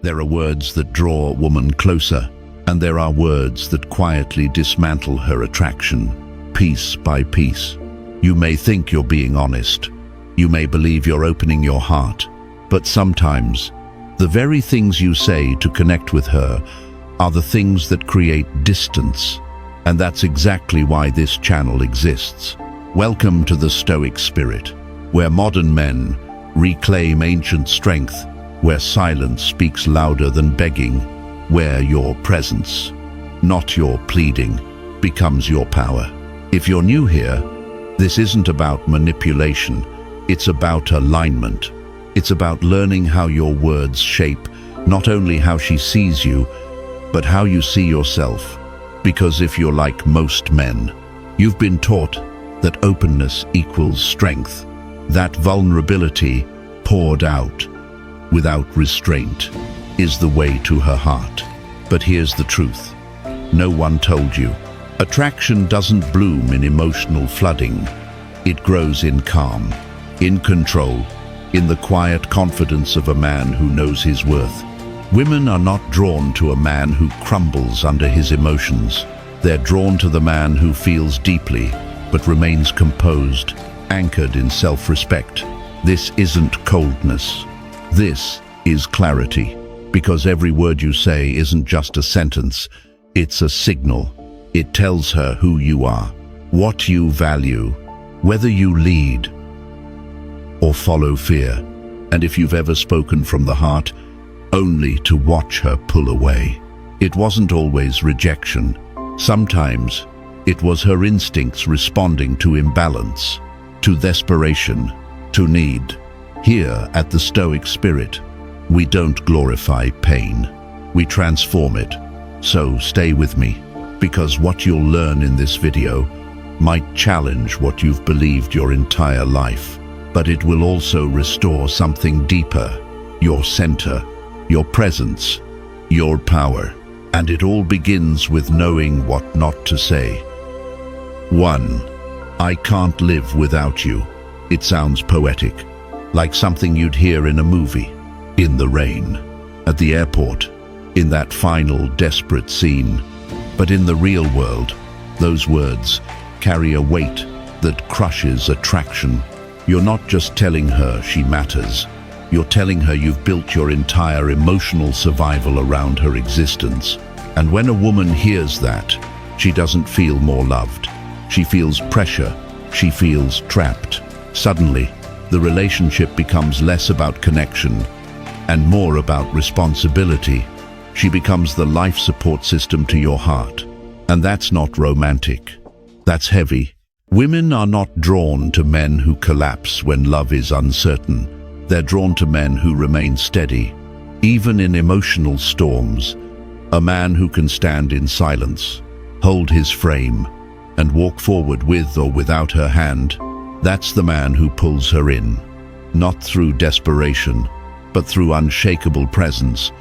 There are words that draw a woman closer, and there are words that quietly dismantle her attraction, piece by piece. You may think you're being honest. You may believe you're opening your heart. But sometimes, the very things you say to connect with her are the things that create distance. And that's exactly why this channel exists. Welcome to the Stoic spirit, where modern men reclaim ancient strength, where silence speaks louder than begging, where your presence, not your pleading, becomes your power. If you're new here, this isn't about manipulation, it's about alignment. It's about learning how your words shape not only how she sees you, but how you see yourself. Because if you're like most men, you've been taught that openness equals strength, that vulnerability poured out without restraint is the way to her heart. But here's the truth. No one told you. Attraction doesn't bloom in emotional flooding. It grows in calm, in control, in the quiet confidence of a man who knows his worth. Women are not drawn to a man who crumbles under his emotions. They're drawn to the man who feels deeply, but remains composed, anchored in self-respect. This isn't coldness. This is clarity, because every word you say isn't just a sentence, it's a signal. It tells her who you are, what you value, whether you lead or follow fear. And if you've ever spoken from the heart, only to watch her pull away. It wasn't always rejection. Sometimes it was her instincts responding to imbalance, to desperation, to need. Here at the Stoic Spirit, we don't glorify pain, we transform it. So stay with me, because what you'll learn in this video might challenge what you've believed your entire life, but it will also restore something deeper, your center, your presence, your power. And it all begins with knowing what not to say. 1. I can't live without you. It sounds poetic, like something you'd hear in a movie, in the rain, at the airport, in that final desperate scene. But in the real world, those words carry a weight that crushes attraction. You're not just telling her she matters. You're telling her you've built your entire emotional survival around her existence. And when a woman hears that, she doesn't feel more loved. She feels pressure. She feels trapped. Suddenly, the relationship becomes less about connection and more about responsibility. She becomes the life support system to your heart. And that's not romantic. That's heavy. Women are not drawn to men who collapse when love is uncertain. They're drawn to men who remain steady, even in emotional storms. A man who can stand in silence, hold his frame, and walk forward with or without her hand. That's the man who pulls her in, not through desperation, but through unshakable presence.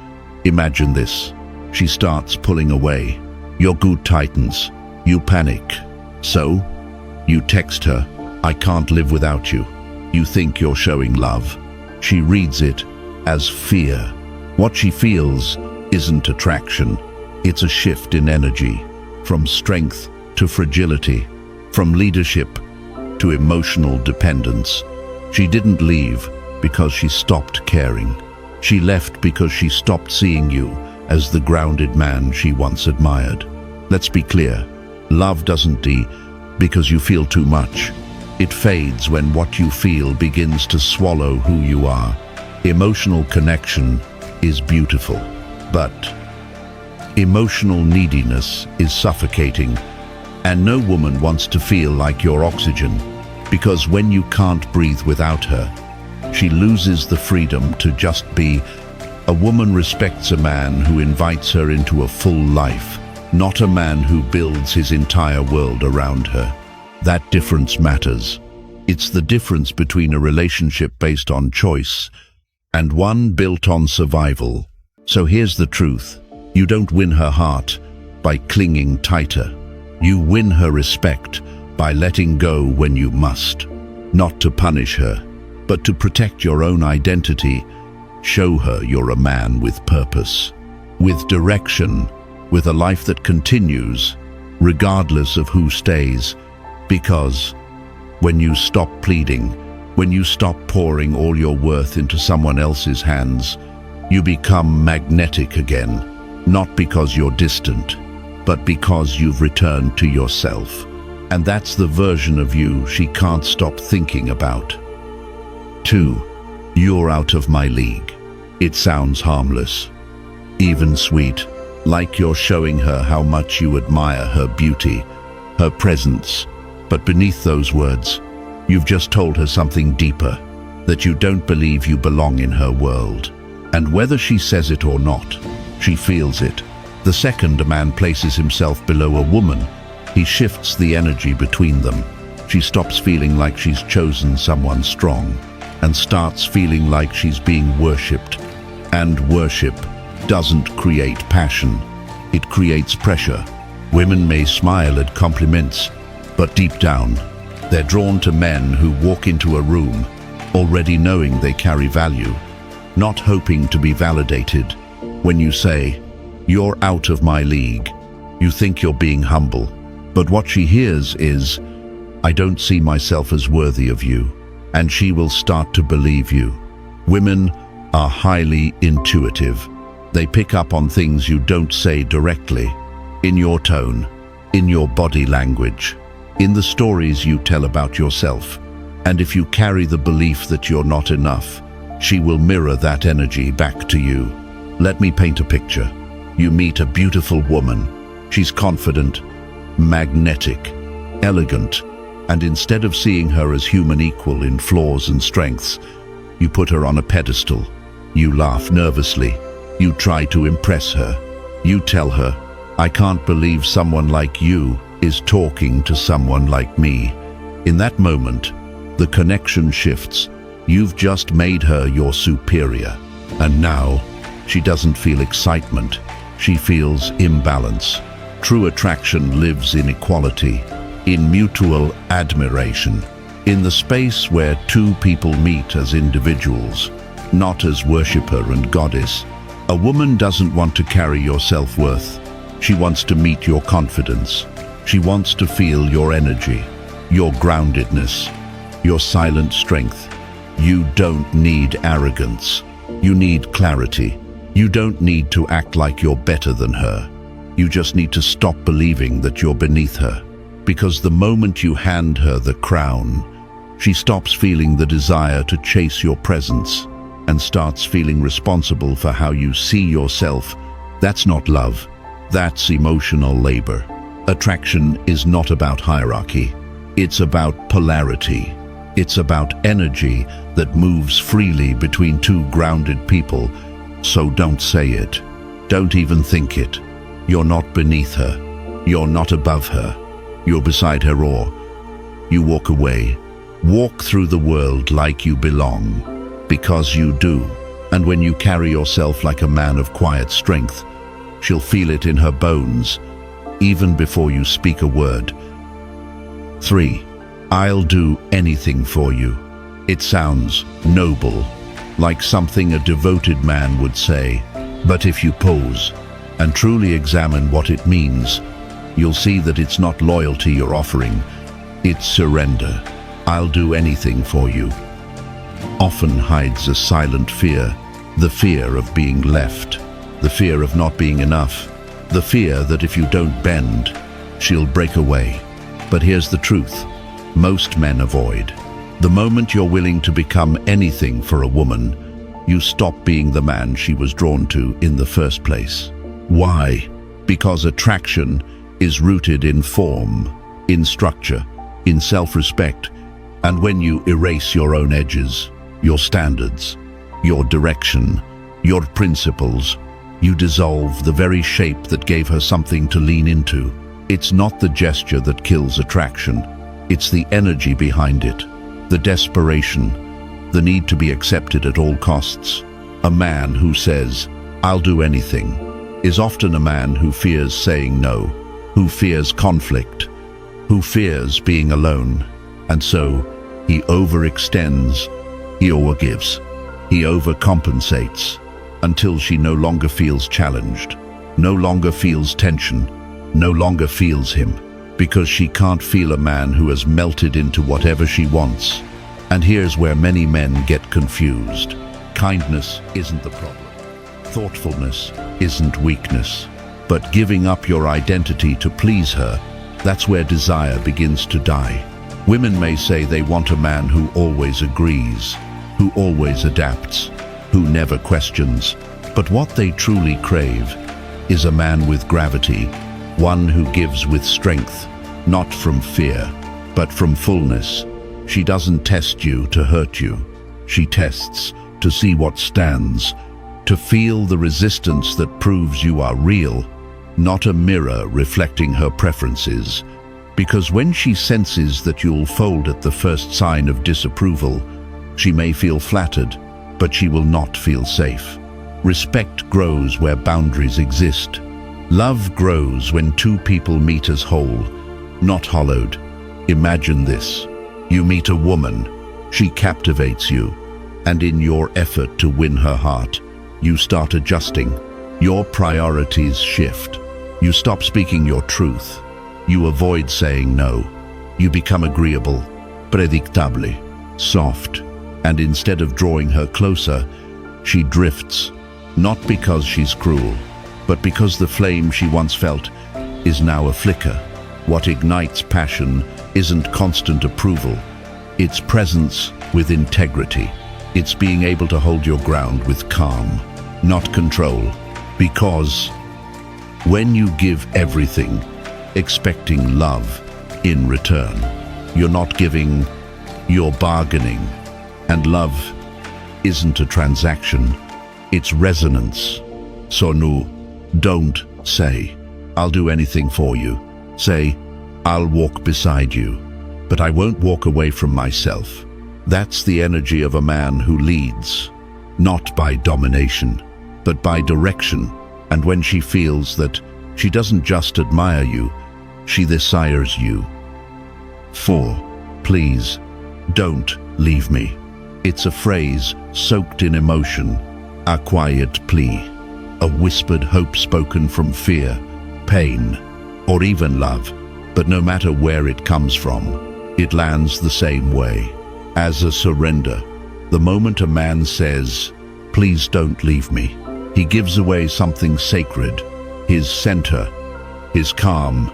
Imagine this. She starts pulling away. Your gut tightens. You panic. So, you text her, I can't live without you. You think you're showing love. She reads it as fear. What she feels isn't attraction. It's a shift in energy, from strength to fragility, from leadership to emotional dependence. She didn't leave because she stopped caring. She left because she stopped seeing you as the grounded man she once admired. Let's be clear. Love doesn't die because you feel too much. It fades when what you feel begins to swallow who you are. Emotional connection is beautiful, but emotional neediness is suffocating. And no woman wants to feel like your oxygen, because when you can't breathe without her, she loses the freedom to just be. A woman respects a man who invites her into a full life, not a man who builds his entire world around her. That difference matters. It's the difference between a relationship based on choice and one built on survival. So here's the truth. You don't win her heart by clinging tighter. You win her respect by letting go when you must. Not to punish her, but to protect your own identity Show her you're a man with purpose, with direction, with a life that continues, regardless of who stays. Because when you stop pleading, when you stop pouring all your worth into someone else's hands, you become magnetic again, not because you're distant, but because you've returned to yourself. And that's the version of you she can't stop thinking about. 2. You're out of my league. It sounds harmless, even sweet, like you're showing her how much you admire her beauty, her presence. But beneath those words, you've just told her something deeper, that you don't believe you belong in her world. And whether she says it or not, she feels it. The second a man places himself below a woman, he shifts the energy between them. She stops feeling like she's chosen someone strong and starts feeling like she's being worshipped. And worship doesn't create passion, it creates pressure. Women may smile at compliments, but deep down, they're drawn to men who walk into a room already knowing they carry value, not hoping to be validated. When you say, "You're out of my league," you think you're being humble, but what she hears is, "I don't see myself as worthy of you," and she will start to believe you. Women are highly intuitive. They pick up on things you don't say directly, in your tone, in your body language, in the stories you tell about yourself. And if you carry the belief that you're not enough, she will mirror that energy back to you. Let me paint a picture. You meet a beautiful woman. She's confident, magnetic, elegant, and instead of seeing her as human equal in flaws and strengths, you put her on a pedestal. You laugh nervously. You try to impress her. You tell her, "I can't believe someone like you is talking to someone like me." In that moment, the connection shifts. You've just made her your superior. And now, she doesn't feel excitement. She feels imbalance. True attraction lives in equality, in mutual admiration, in the space where two people meet as individuals, not as worshipper and goddess. A woman doesn't want to carry your self-worth. She wants to meet your confidence. She wants to feel your energy, your groundedness, your silent strength. You don't need arrogance. You need clarity. You don't need to act like you're better than her. You just need to stop believing that you're beneath her. Because the moment you hand her the crown, she stops feeling the desire to chase your presence and starts feeling responsible for how you see yourself. That's not love. That's emotional labor. Attraction is not about hierarchy. It's about polarity. It's about energy that moves freely between two grounded people. So don't say it. Don't even think it. You're not beneath her. You're not above her. You're beside her, or you walk away. Walk through the world like you belong, because you do. And when you carry yourself like a man of quiet strength, she'll feel it in her bones, even before you speak a word. 3. I'll do anything for you. It sounds noble, like something a devoted man would say. But if you pause and truly examine what it means, you'll see that it's not loyalty you're offering, it's surrender. I'll do anything for you often hides a silent fear, the fear of being left, the fear of not being enough, the fear that if you don't bend, she'll break away. But here's the truth, most men avoid. The moment you're willing to become anything for a woman, you stop being the man she was drawn to in the first place. Why? Because attraction is rooted in form, in structure, in self-respect, and when you erase your own edges, your standards, your direction, your principles, you dissolve the very shape that gave her something to lean into. It's not the gesture that kills attraction, it's the energy behind it, the desperation, the need to be accepted at all costs. A man who says, "I'll do anything," is often a man who fears saying no, who fears conflict, who fears being alone, and so he overextends, he overgives. He overcompensates until she no longer feels challenged, no longer feels tension, no longer feels him, because she can't feel a man who has melted into whatever she wants. And here's where many men get confused. Kindness isn't the problem. Thoughtfulness isn't weakness. But giving up your identity to please her, that's where desire begins to die. Women may say they want a man who always agrees, who always adapts, who never questions. But what they truly crave is a man with gravity, one who gives with strength, not from fear, but from fullness. She doesn't test you to hurt you. She tests to see what stands, to feel the resistance that proves you are real, not a mirror reflecting her preferences. Because when she senses that you'll fold at the first sign of disapproval, she may feel flattered, but she will not feel safe. Respect grows where boundaries exist. Love grows when two people meet as whole, not hollowed. Imagine this. You meet a woman, she captivates you, and in your effort to win her heart, you start adjusting. Your priorities shift. You stop speaking your truth. You avoid saying no. You become agreeable, predictable, soft, and instead of drawing her closer, she drifts, not because she's cruel, but because the flame she once felt is now a flicker. What ignites passion isn't constant approval. It's presence with integrity. It's being able to hold your ground with calm, not control. Because when you give everything, expecting love in return, you're not giving, you're bargaining. And love isn't a transaction, it's resonance. So no, don't say, I'll do anything for you. Say, I'll walk beside you, but I won't walk away from myself. That's the energy of a man who leads, not by domination, but by direction. And when she feels that she doesn't just admire you, she desires you. 4. Please, don't leave me. It's a phrase soaked in emotion, a quiet plea, a whispered hope spoken from fear, pain, or even love. But no matter where it comes from, it lands the same way, as a surrender. The moment a man says, please don't leave me, he gives away something sacred, his center, his calm,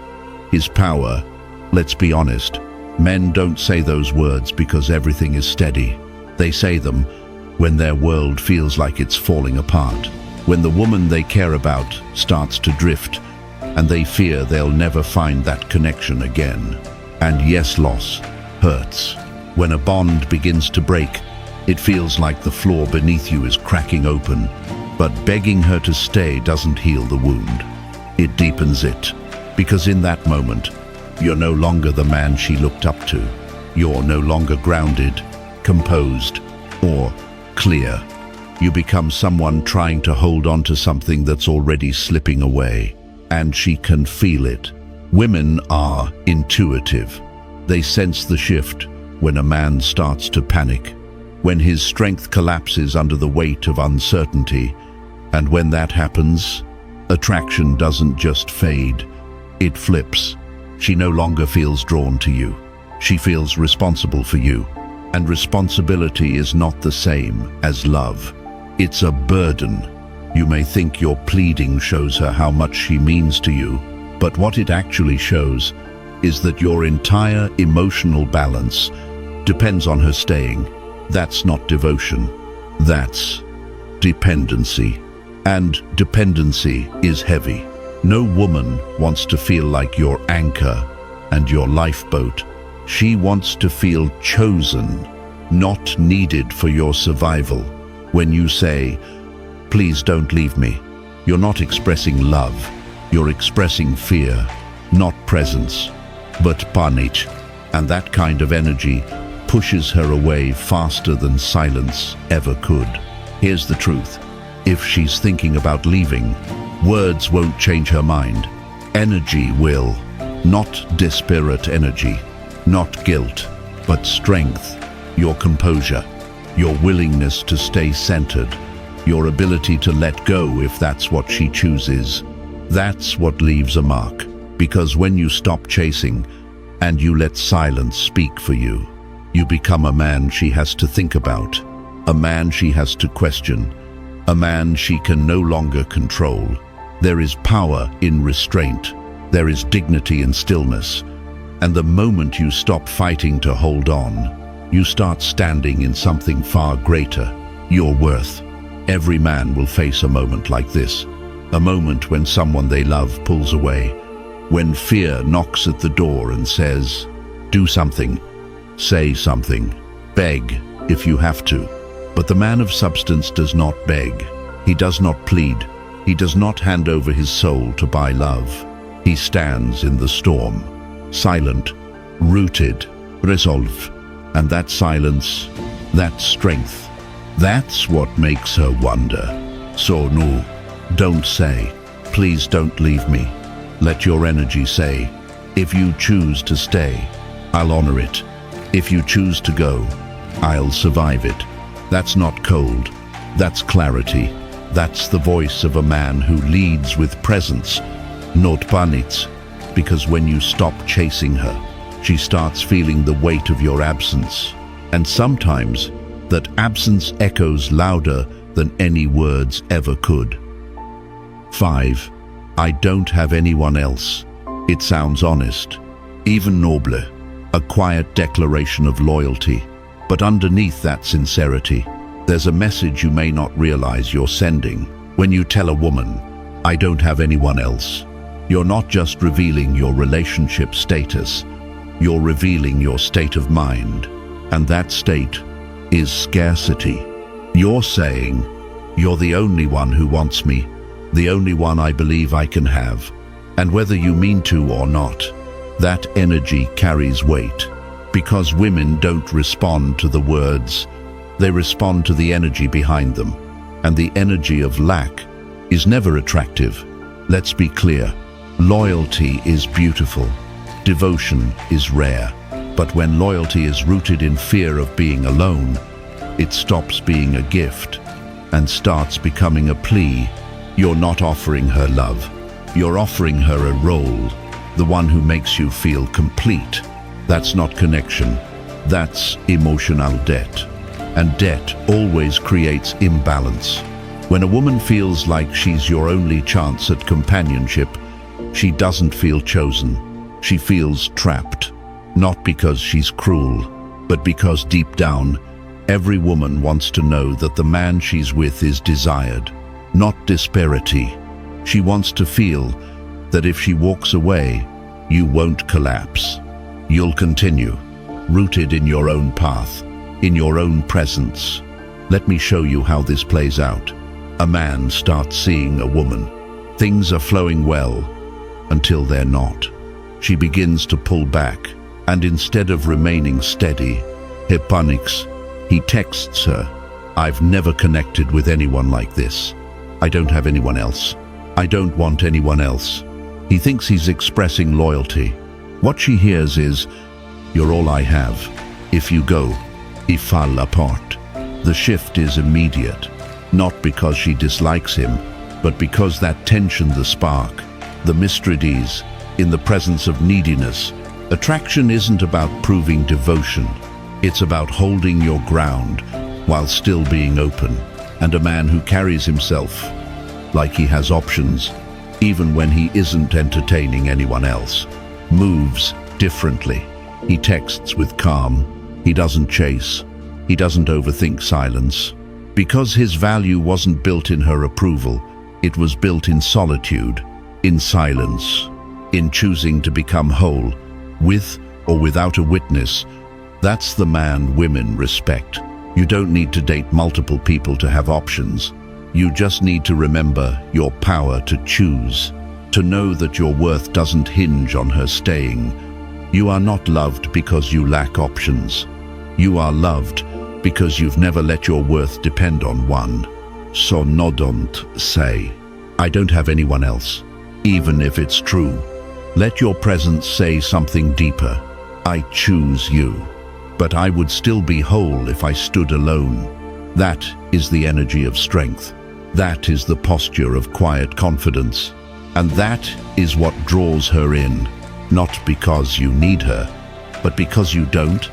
his power. Let's be honest, men don't say those words because everything is steady. They say them when their world feels like it's falling apart, when the woman they care about starts to drift, and they fear they'll never find that connection again. And yes, loss hurts. When a bond begins to break, it feels like the floor beneath you is cracking open, but begging her to stay doesn't heal the wound. It deepens it, because in that moment, you're no longer the man she looked up to. You're no longer grounded, composed, or clear. You become someone trying to hold on to something that's already slipping away, and she can feel it. Women are intuitive. They sense the shift when a man starts to panic, when his strength collapses under the weight of uncertainty. And when that happens, attraction doesn't just fade, it flips. She no longer feels drawn to you. She feels responsible for you. And responsibility is not the same as love. It's a burden. You may think your pleading shows her how much she means to you, but what it actually shows is that your entire emotional balance depends on her staying. That's not devotion. That's dependency. And dependency is heavy. No woman wants to feel like your anchor and your lifeboat. She wants to feel chosen, not needed for your survival. When you say, please don't leave me, you're not expressing love. You're expressing fear, not presence, but panic. And that kind of energy pushes her away faster than silence ever could. Here's the truth. If she's thinking about leaving, words won't change her mind. Energy will. Not desperate energy, not guilt, but strength, your composure. your willingness to stay centered, your ability to let go if that's what she chooses. That's what leaves a mark, because when you stop chasing and you let silence speak for you, you become a man she has to think about, a man she has to question, a man she can no longer control. There is power in restraint, there is dignity in stillness, and the moment you stop fighting to hold on, you start standing in something far greater, your worth. Every man will face a moment like this, a moment when someone they love pulls away, when fear knocks at the door and says, do something, say something, beg if you have to. But the man of substance does not beg, he does not plead, he does not hand over his soul to buy love. He stands in the storm, silent, rooted, resolve, and that silence, that strength, that's what makes her wonder. So no, don't say, please don't leave me. Let your energy say, if you choose to stay, I'll honor it. If you choose to go, I'll survive it. That's not cold, that's clarity. That's the voice of a man who leads with presence, not panits, because when you stop chasing her, she starts feeling the weight of your absence. And sometimes, that absence echoes louder than any words ever could. 5. I don't have anyone else. It sounds honest, even noble, a quiet declaration of loyalty. But underneath that sincerity, there's a message you may not realize you're sending. When you tell a woman, I don't have anyone else, you're not just revealing your relationship status, you're revealing your state of mind. And that state is scarcity. You're saying, you're the only one who wants me, the only one I believe I can have. And whether you mean to or not, that energy carries weight, because women don't respond to the words, they respond to the energy behind them. And the energy of lack is never attractive. Let's be clear, loyalty is beautiful, devotion is rare. But when loyalty is rooted in fear of being alone, it stops being a gift and starts becoming a plea. You're not offering her love. You're offering her a role, the one who makes you feel complete. That's not connection. That's emotional debt. And debt always creates imbalance. When a woman feels like she's your only chance at companionship, she doesn't feel chosen. She feels trapped. Not because she's cruel, but because deep down, every woman wants to know that the man she's with is desired, not disparity. She wants to feel that if she walks away, you won't collapse. You'll continue, rooted in your own path, in your own presence. Let me show you how this plays out. A man starts seeing a woman. Things are flowing well, until they're not. She begins to pull back. And instead of remaining steady, he panics. He texts her, I've never connected with anyone like this. I don't have anyone else. I don't want anyone else. He thinks he's expressing loyalty. What she hears is, you're all I have. If you go, I fall apart. The shift is immediate, not because she dislikes him, but because that tension, the spark, the mysteries, in the presence of neediness. Attraction isn't about proving devotion. It's about holding your ground while still being open. And a man who carries himself like he has options, even when he isn't entertaining anyone else, moves differently. He texts with calm. He doesn't chase. He doesn't overthink silence. Because his value wasn't built in her approval, it was built in solitude, in silence, in choosing to become whole, with or without a witness. That's the man women respect. You don't need to date multiple people to have options. You just need to remember your power to choose, to know that your worth doesn't hinge on her staying. You are not loved because you lack options. You are loved because you've never let your worth depend on one. So no, don't say, I don't have anyone else, even if it's true. Let your presence say something deeper. I choose you. but I would still be whole if I stood alone. That is the energy of strength. That is the posture of quiet confidence. And that is what draws her in, not because you need her, but because you don't.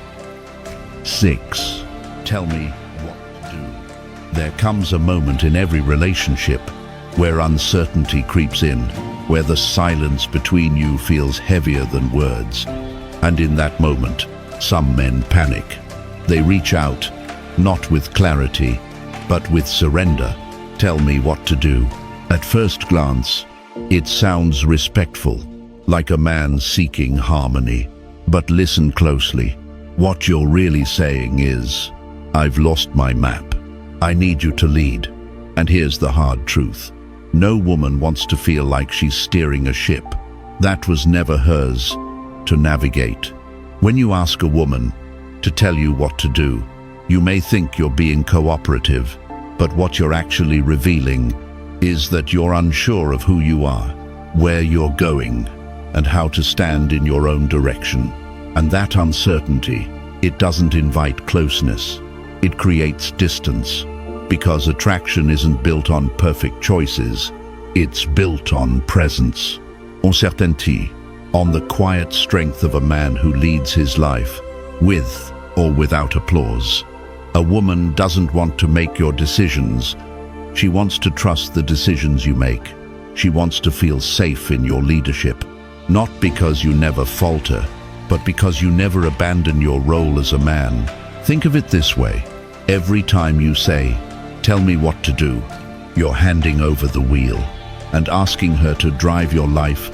6. Tell me what to do. There comes a moment in every relationship where uncertainty creeps in, where the silence between you feels heavier than words. And in that moment, some men panic. They reach out, not with clarity, but with surrender. Tell me what to do. At first glance, it sounds respectful, like a man seeking harmony. But listen closely. What you're really saying is, I've lost my map. I need you to lead. And here's the hard truth. No woman wants to feel like she's steering a ship. That was never hers to navigate. When you ask a woman to tell you what to do, you may think you're being cooperative, but what you're actually revealing is that you're unsure of who you are, where you're going, and how to stand in your own direction. And that uncertainty, it doesn't invite closeness. It creates distance, because attraction isn't built on perfect choices. It's built on presence, uncertainty, on the quiet strength of a man who leads his life, with or without applause. A woman doesn't want to make your decisions. She wants to trust the decisions you make. She wants to feel safe in your leadership, not because you never falter, but because you never abandon your role as a man. Think of it this way. Every time you say, "Tell me what to do," you're handing over the wheel and asking her to drive your life.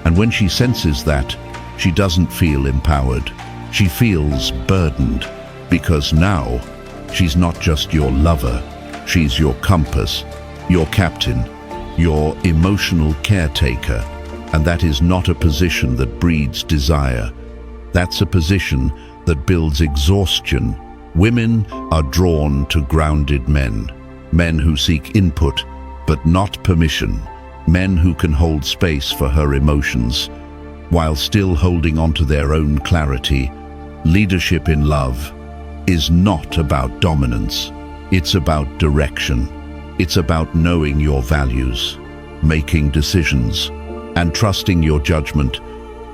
And when she senses that, she doesn't feel empowered. She feels burdened, because now she's not just your lover, she's your compass, your captain, your emotional caretaker. And that is not a position that breeds desire. That's a position that builds exhaustion. Women are drawn to grounded men, men who seek input but not permission, men who can hold space for her emotions while still holding on to their own clarity. Leadership in love is not about dominance. It's about direction. It's about knowing your values, making decisions, and trusting your judgment,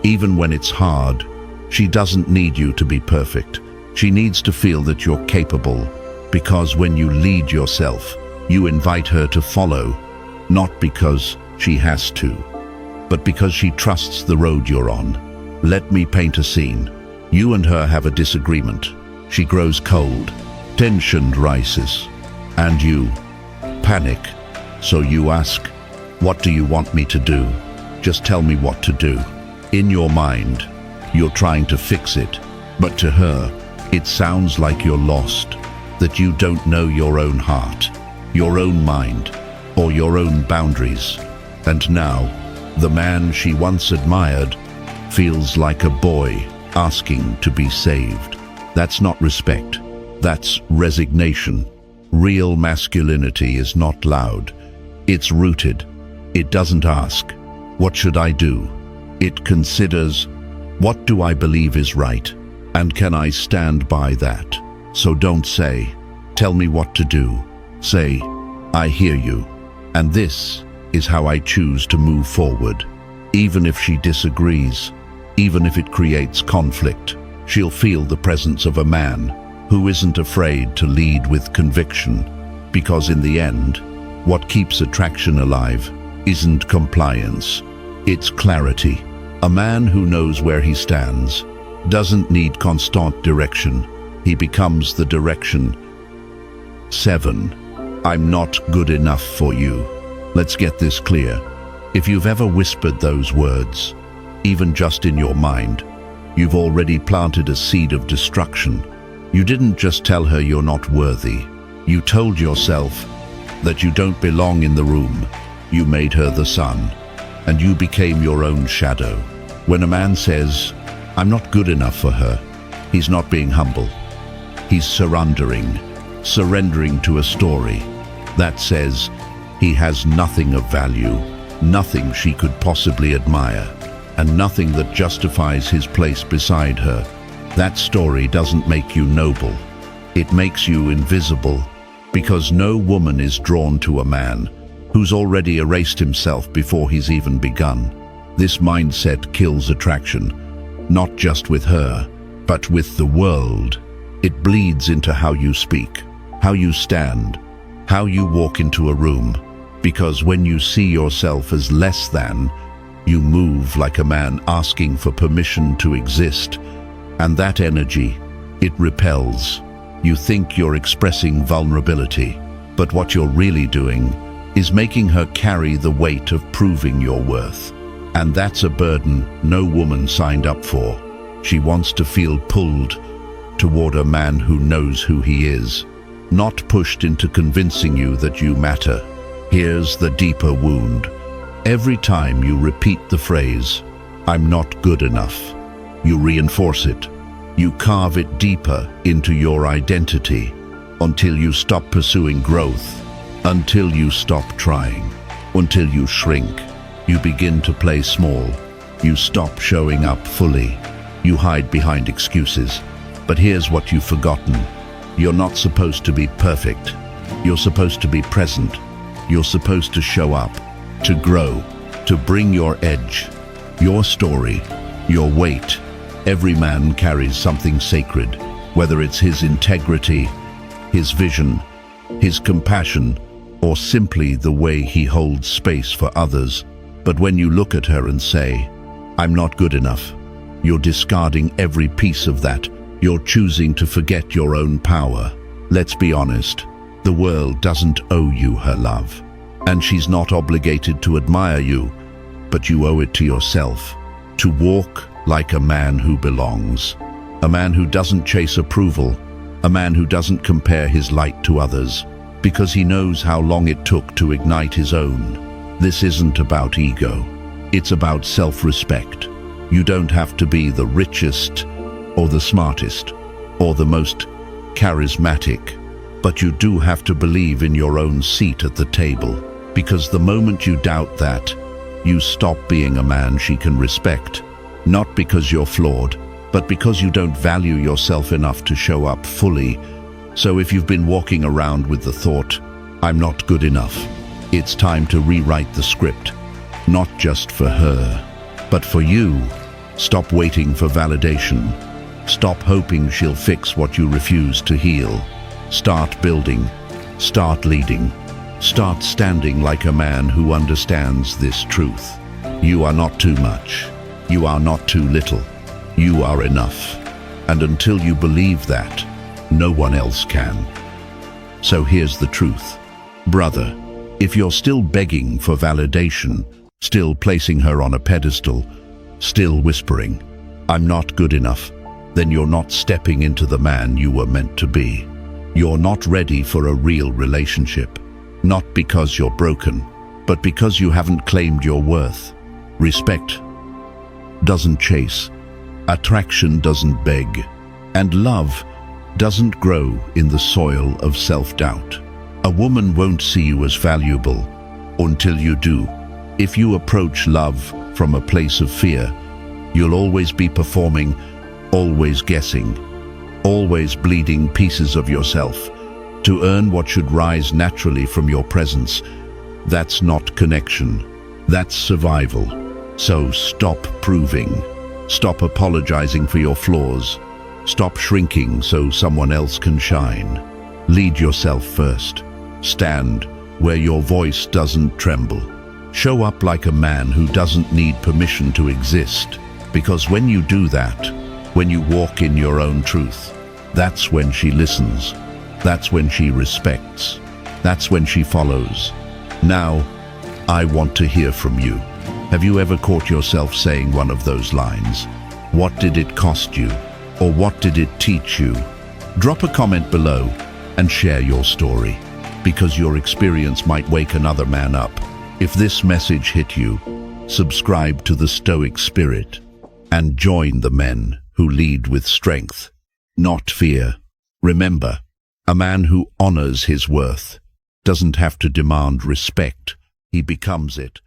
even when it's hard. She doesn't need you to be perfect. She needs to feel that you're capable, because when you lead yourself, you invite her to follow, not because she has to, but because she trusts the road you're on. Let me paint a scene. You and her have a disagreement. She grows cold. Tension rises. And you panic. So you ask, "What do you want me to do? Just tell me what to do." In your mind, you're trying to fix it. But to her, it sounds like you're lost, that you don't know your own heart, your own mind, or your own boundaries. And now, the man she once admired feels like a boy asking to be saved. That's not respect. That's resignation. Real masculinity is not loud. It's rooted. It doesn't ask, "What should I do?" It considers, "What do I believe is right? And can I stand by that?" So don't say, "Tell me what to do." Say, "I hear you, and this is how I choose to move forward." Even if she disagrees, even if it creates conflict, she'll feel the presence of a man who isn't afraid to lead with conviction. Because in the end, what keeps attraction alive isn't compliance, it's clarity. A man who knows where he stands doesn't need constant direction. He becomes the direction. 7. I'm not good enough for you. Let's get this clear. If you've ever whispered those words, even just in your mind, you've already planted a seed of destruction. You didn't just tell her you're not worthy. You told yourself that you don't belong in the room. You made her the sun, and you became your own shadow. When a man says, "I'm not good enough for her," he's not being humble. He's surrendering to a story that says he has nothing of value, nothing she could possibly admire, and nothing that justifies his place beside her. That story doesn't make you noble. It makes you invisible, because no woman is drawn to a man who's already erased himself before he's even begun. This mindset kills attraction, not just with her, but with the world. It bleeds into how you speak, how you stand, how you walk into a room, because when you see yourself as less than, you move like a man asking for permission to exist, and that energy, it repels. You think you're expressing vulnerability, but what you're really doing is making her carry the weight of proving your worth. And that's a burden no woman signed up for. She wants to feel pulled toward a man who knows who he is, not pushed into convincing you that you matter. Here's the deeper wound. Every time you repeat the phrase, "I'm not good enough," you reinforce it. You carve it deeper into your identity until you stop pursuing growth, until you stop trying, until you shrink. You begin to play small. You stop showing up fully. You hide behind excuses. But here's what you've forgotten. You're not supposed to be perfect. You're supposed to be present. You're supposed to show up, to grow, to bring your edge, your story, your weight. Every man carries something sacred, whether it's his integrity, his vision, his compassion, or simply the way he holds space for others. But when you look at her and say, "I'm not good enough," you're discarding every piece of that. You're choosing to forget your own power. Let's be honest, the world doesn't owe you her love. And she's not obligated to admire you, but you owe it to yourself. To walk like a man who belongs. A man who doesn't chase approval. A man who doesn't compare his light to others, because he knows how long it took to ignite his own. This isn't about ego. It's about self-respect. You don't have to be the richest, or the smartest, or the most charismatic, but you do have to believe in your own seat at the table, because the moment you doubt that, you stop being a man she can respect, not because you're flawed, but because you don't value yourself enough to show up fully. So if you've been walking around with the thought, "I'm not good enough," it's time to rewrite the script, not just for her, but for you. Stop waiting for validation. Stop hoping she'll fix what you refuse to heal. Start building. Start leading. Start standing like a man who understands this truth. You are not too much. You are not too little. You are enough. And until you believe that, no one else can. So here's the truth. Brother, if you're still begging for validation, still placing her on a pedestal, still whispering, "I'm not good enough," then you're not stepping into the man you were meant to be. You're not ready for a real relationship, not because you're broken, but because you haven't claimed your worth. Respect doesn't chase, attraction doesn't beg, and love doesn't grow in the soil of self-doubt. A woman won't see you as valuable until you do. If you approach love from a place of fear, you'll always be performing, always guessing, always bleeding pieces of yourself to earn what should rise naturally from your presence. That's not connection. That's survival. So stop proving. Stop apologizing for your flaws. Stop shrinking so someone else can shine. Lead yourself first. Stand where your voice doesn't tremble. Show up like a man who doesn't need permission to exist. Because when you do that, when you walk in your own truth, that's when she listens. That's when she respects. That's when she follows. Now, I want to hear from you. Have you ever caught yourself saying one of those lines? What did it cost you? Or what did it teach you? Drop a comment below and share your story, because your experience might wake another man up. If this message hit you, subscribe to the Stoic Spirit and join the men who lead with strength, not fear. Remember, a man who honors his worth doesn't have to demand respect. He becomes it.